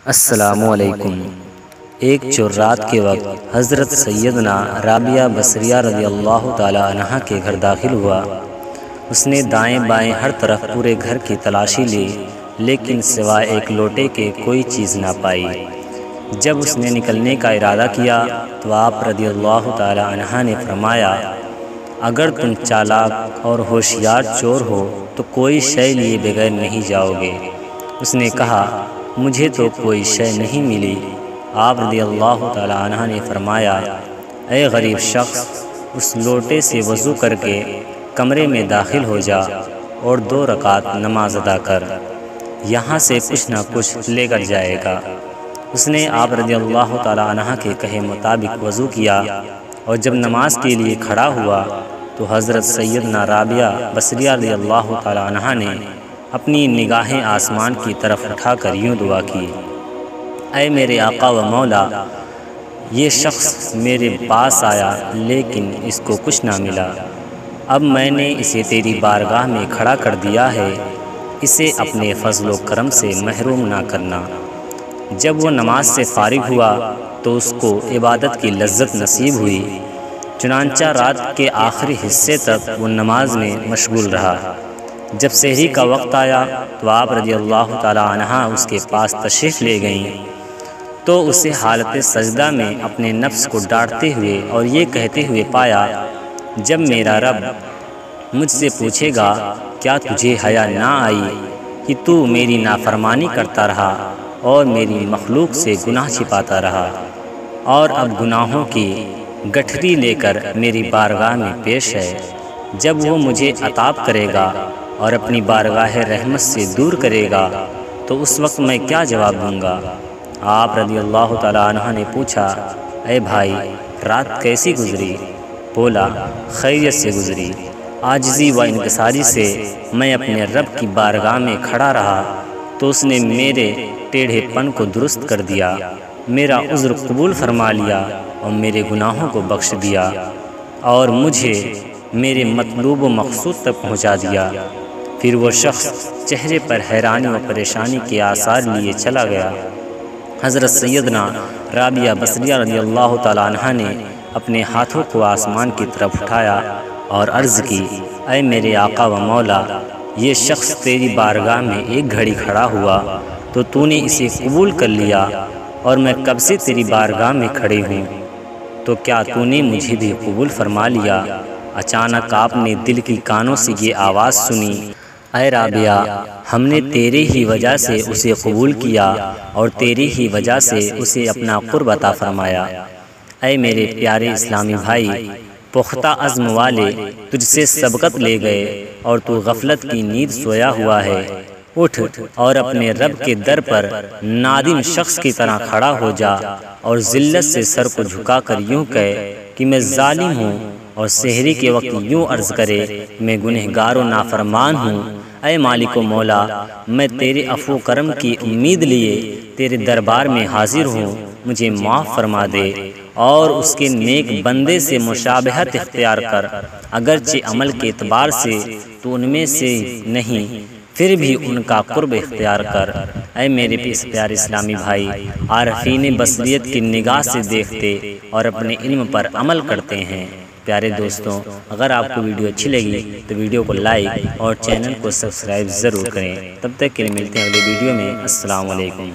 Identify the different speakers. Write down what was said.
Speaker 1: السلام علیکم۔ ایک رات کے وقت حضرت سیدنا رابعہ بصریہ رضی اللہ تعالی عنہ کے گھر داخل ہوا۔ اس نے دائیں بائیں ہر طرف پورے گھر کی تلاشی لی، لیکن سوائے ایک لوٹے کے کوئی چیز نہ پائی۔ جب اس نے نکلنے کا ارادہ کیا تو آپ رضی اللہ تعالی عنہ نے فرمایا، اگر تم چالاک اور ہوشیار چور ہو تو کوئی شے لیے بغیر نہیں جاؤ گے۔ اس نے کہا، مجھے تو کوئی شے نہیں ملی۔ آپ رضی اللہ تعالی عنہ نے فرمایا، اے غریب شخص، اس لوٹے سے وضو کر کے کمرے میں داخل ہو جا اور 2 رکعت نماز ادا کر، یہاں سے کچھ نہ کچھ لے کر جائے گا۔ اس نے آپ رضی اللہ تعالی عنہ کے کہے مطابق وضو کیا، اور جب نماز کے لیے کھڑا ہوا تو حضرت سیدنا رابعہ بصریہ رضی اللہ تعالی عنہ نے اپنی نگاہیں آسمان کی طرف اٹھا کر یوں دعا کی، اے میرے آقا و مولا، یہ شخص میرے پاس آیا لیکن اس کو کچھ نہ ملا۔ اب میں نے اسے تیری بارگاہ میں کھڑا کر دیا ہے، اسے اپنے فضل و کرم سے محروم نہ کرنا۔ جب وہ نماز سے فارغ ہوا تو اس کو عبادت کی لذت نصیب ہوئی، چنانچہ رات کے آخری حصے تک وہ نماز میں مشغول رہا۔ جب سحری کا وقت آیا تو آپ رضی اللہ تعالی عنہ اس کے پاس تشریف لے گئیں تو اسے حالت سجدہ میں اپنے نفس کو ڈانٹتے ہوئے اور یہ کہتے ہوئے پایا، جب میرا رب مجھ سے پوچھے گا کیا تجھے حیا نہ آئی کہ تو میری نافرمانی کرتا رہا اور میری مخلوق سے گناہ چھپاتا رہا، اور اب گناہوں کی گٹھری لے کر میری بارگاہ میں پیش ہے، جب وہ مجھے عطاب کرے گا اور اپنی بارگاہ رحمت سے دور کرے گا تو اس وقت میں کیا جواب دوں گا؟ آپ رضی اللہ تعالی عنہ نے پوچھا، اے بھائی، رات کیسی گزری؟ بولا، خیریت سے گزری۔ عاجزی و انکساری سے میں اپنے رب کی بارگاہ میں کھڑا رہا تو اس نے میرے ٹیڑھے پن کو درست کر دیا، میرا عذر قبول فرما لیا اور میرے گناہوں کو بخش دیا، اور مجھے میرے مطلوب و مقصود تک پہنچا دیا۔ پھر وہ شخص چہرے پر حیرانی و پریشانی کے آثار لیے چلا گیا۔ حضرت سیدنا رابعہ بصریہ رضی اللہ تعالی عنہ نے اپنے ہاتھوں کو آسمان کی طرف اٹھایا اور عرض کی، اے میرے آقا و مولا، یہ شخص تیری بارگاہ میں ایک گھڑی کھڑا ہوا تو تو نے اسے قبول کر لیا، اور میں کب سے تیری بارگاہ میں کھڑی ہوں، تو کیا تو نے مجھے بھی قبول فرما لیا؟ اچانک آپ نے دل کی کانوں سے یہ آواز سنی، اے رابعہ، ہم نے تیرے ہی وجہ سے اسے قبول کیا اور تیری ہی وجہ سے اسے اپنا قرب عطا فرمایا۔ اے میرے پیارے اسلامی بھائی، پختہ عزم والے تجھ سے سبقت لے گئے اور تو غفلت کی نیند سویا ہوا ہے۔ اٹھ اور اپنے رب کے در پر نادم شخص کی طرح کھڑا ہو جا اور ذلت سے سر کو جھکا کر یوں کہے کہ میں ظالم ہوں، اور سحری کے وقت یوں عرض کرے، میں گنہگار و نافرمان ہوں۔ اے مالک و مولا، میں تیرے عفو کرم کی امید لیے تیرے دربار میں حاضر ہوں، مجھے معاف فرما دے، اور اس کے نیک بندے سے مشابہت اختیار کر، اگرچہ عمل کے اعتبار سے تو ان میں سے نہیں، پھر بھی ان کا قرب اختیار کر۔ اے میرے پیارے اسلامی بھائی، عارفین بصریت کی نگاہ سے دیکھتے اور اپنے علم پر عمل کرتے ہیں۔ پیارے دوستوں، اگر آپ کو ویڈیو اچھی لگی تو ویڈیو کو لائک اور چینل کو سبسکرائب ضرور کریں۔ تب تک کے لیے ملتے ہیں اگلے ویڈیو میں۔ السلام علیکم۔